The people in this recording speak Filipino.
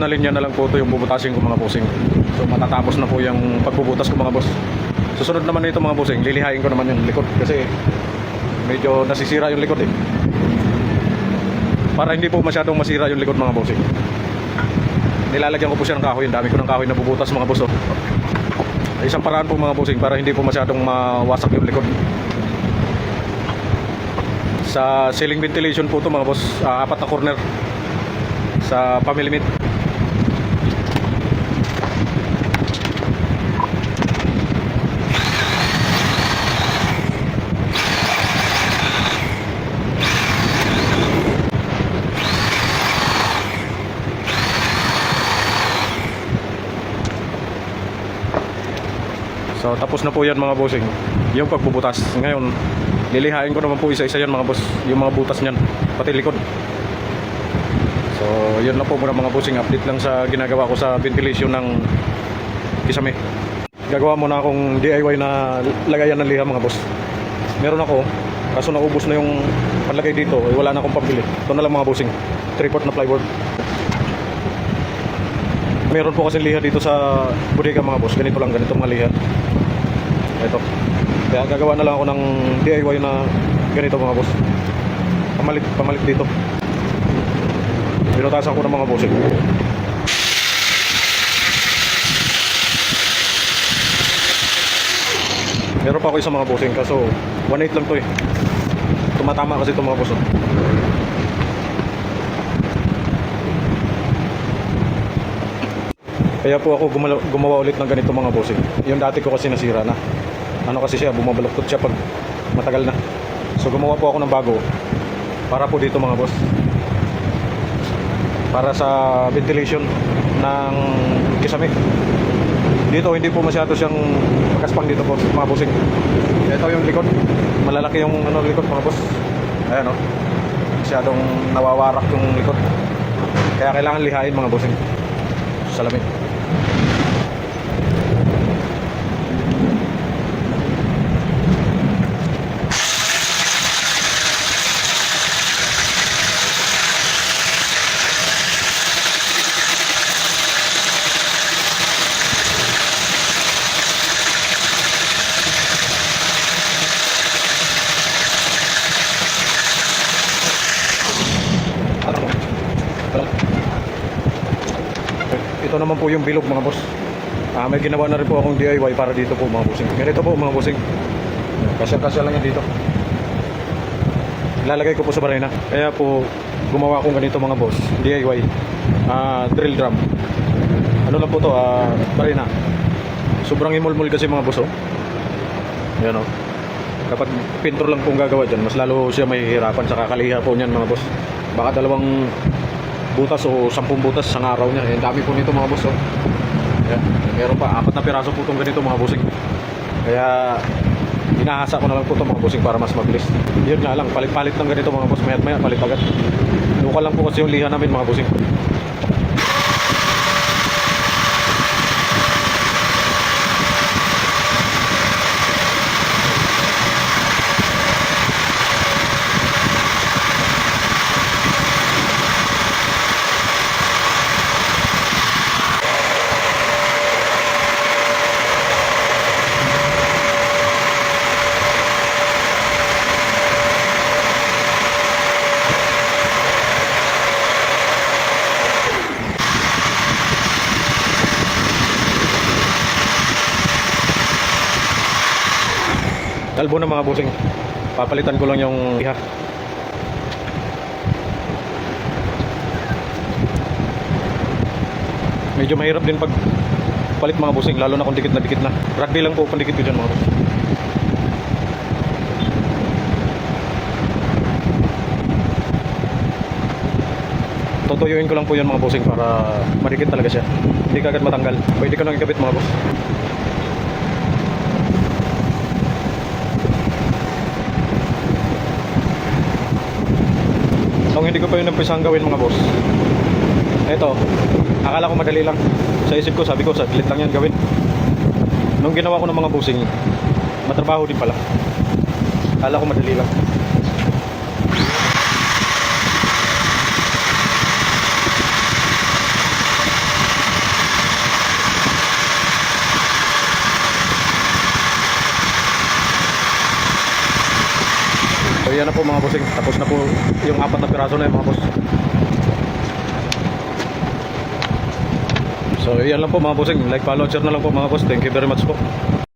na linya na lang po ito yung bubutasin ko mga bossing. So matatapos na po yung pagbubutas ko mga boss. Susunod naman nito mga bossing, lilihain ko naman yung likod kasi medyo nasisira yung likod eh. Para hindi po masyadong masira yung likod mga bossing, nilalagyan ko po siya ng kahoy. Ang dami ko ng kahoy na bubutas mga boss. Isang paraan po mga bossing para hindi po masyadong mawasak yung likod. Sa ceiling ventilation po ito mga boss, 4 na corner sa family meat. So tapos na po yan mga bossing, yung pagbubutas. Ngayon lilihain ko naman po isa-isa yan mga boss, yung mga butas niyan, pati likod. So yun lang po muna mga bossing, update lang sa ginagawa ko sa ventilation ng kisame. Gagawa muna akong DIY na lagayan ng liha mga boss. Meron ako, kaso naubos na yung panlagay dito, wala na akong pambili. Ito na lang mga bossing, 3/4 na plywood. Meron po kasi liha dito sa bodega mga boss, ganito lang, ganito mga liha. Ito, kaya gagawa na lang ako ng DIY na ganito mga boss. Pamalit dito. Binutasan ko ng mga bossing. Meron pa ako isang mga bossing, kaso 1.8 lang to eh. Tumatama kasi ito mga boss. Kaya po ako gumawa ulit ng ganito mga bossing. Yung dati ko kasi nasira na. Ano kasi siya, bumabaluktot siya pag matagal na. So gumawa po ako ng bago para po dito mga boss, para sa ventilation ng kisame. Dito hindi po masyado siyang pagkaspang dito po mga bossing. Ito yung likod, malalaki yung likod mga boss. Ayan o, masyadong nawawarak yung likod. Kaya kailangan lihain mga bossing. Salamin. Ito naman po yung bilog mga boss. May ginawa na rin po akong DIY para dito po mga bossing. Ganito po mga bossing, kasya lang yan dito. Ilalagay ko po sa barena. Kaya po gumawa akong ganito mga boss, DIY drill drum. Ano lang po to, barena. Sobrang imulmul kasi mga boss yan o. Kapag pintor lang pong gagawa dyan, mas lalo siya mahihirapan sa kakaliha po niyan mga boss. Baka 2 butas o 10 butas sa araw niya. Ang dami po nito mga boss. Ayan. Meron pa 4 na piraso po itong ganito mga bossing. Kaya inahasa ko na lang po ito mga bossing para mas mabilis. Yun nga lang, palit-palit ng ganito mga boss. Maya palit agad. Lokal lang po kasi yung liha namin mga bossing. Kalbo na mga bossing. Papalitan ko lang yung liha. Medyo mahirap din pag palit mga bossing, lalo na kung dikit na. Rugby lang po pandikit ko dyan mga boss. Tutuyuin ko lang po yan mga bossing para marikit talaga siya. Hindi kagad matanggal. Pwede ka nang ikabit mga boss. Kung hindi ko pa yun nampisang gawin mga boss, eto, akala ko madali lang. Sa isip ko, sabi ko, saglit lang yan gawin. Nung ginawa ko ng mga bossing, matrabaho din pala. Akala ko madali lang. yan na po mga bossing. Tapos na po yung 4 na piraso na yun mga boss. So yan lang po mga bossing. Like, follow, share na lang po mga boss. Thank you very much po.